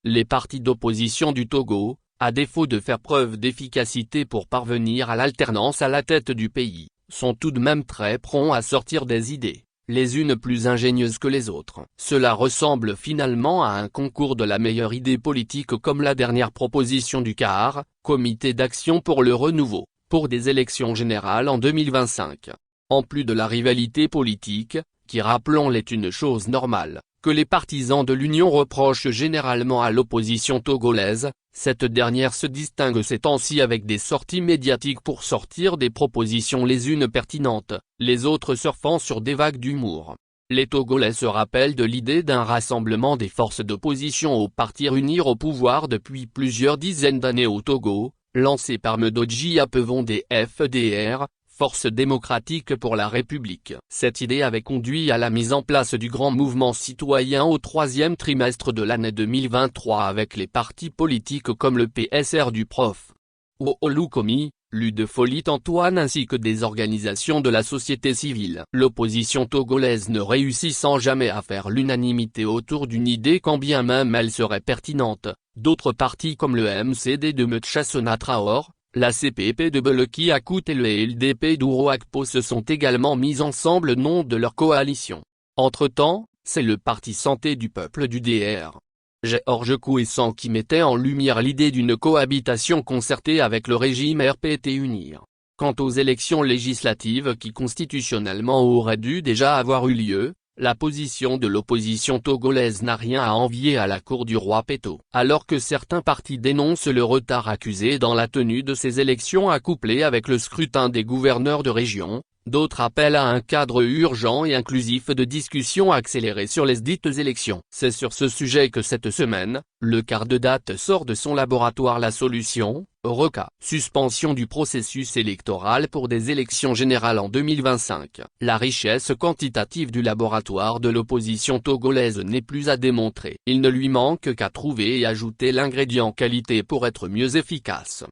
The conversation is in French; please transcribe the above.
Les partis d'opposition du Togo, à défaut de faire preuve d'efficacité pour parvenir à l'alternance à la tête du pays, sont tout de même très prompts à sortir des idées, les unes plus ingénieuses que les autres. Cela ressemble finalement à un concours de la meilleure idée politique comme la dernière proposition du CAR, Comité d'action pour le renouveau, pour des élections générales en 2025. En plus de la rivalité politique, qui rappelons-le est une chose normale, que les partisans de l'Union reprochent généralement à l'opposition togolaise, cette dernière se distingue ces temps-ci avec des sorties médiatiques pour sortir des propositions les unes pertinentes, les autres surfant sur des vagues d'humour. Les Togolais se rappellent de l'idée d'un rassemblement des forces d'opposition au parti unir au pouvoir depuis plusieurs dizaines d'années au Togo, lancé par Medoji Apevon des FDR, Force démocratique pour la République. Cette idée avait conduit à la mise en place du grand mouvement citoyen au troisième trimestre de l'année 2023 avec les partis politiques comme le PSR du Prof. Olukomi, Ludefolit Antoine ainsi que des organisations de la société civile. L'opposition togolaise ne réussissant jamais à faire l'unanimité autour d'une idée quand bien même elle serait pertinente, d'autres partis comme le MCD de Metchassona Traor, la CPP de Beleki Akout et le LDP d'Ouro Akpo se sont également mis ensemble au nom de leur coalition. Entre-temps, c'est le Parti Santé du Peuple du DR. Georges Kouessan qui mettait en lumière l'idée d'une cohabitation concertée avec le régime RPT unir. Quant aux élections législatives qui constitutionnellement auraient dû déjà avoir eu lieu, la position de l'opposition togolaise n'a rien à envier à la cour du roi Peto. Alors que certains partis dénoncent le retard accusé dans la tenue de ces élections accouplées avec le scrutin des gouverneurs de région, d'autres appellent à un cadre urgent et inclusif de discussion accélérée sur les dites élections. C'est sur ce sujet que cette semaine, le quart de date sort de son laboratoire La Solution, ROCA. Suspension du processus électoral pour des élections générales en 2025. La richesse quantitative du laboratoire de l'opposition togolaise n'est plus à démontrer. Il ne lui manque qu'à trouver et ajouter l'ingrédient qualité pour être mieux efficace.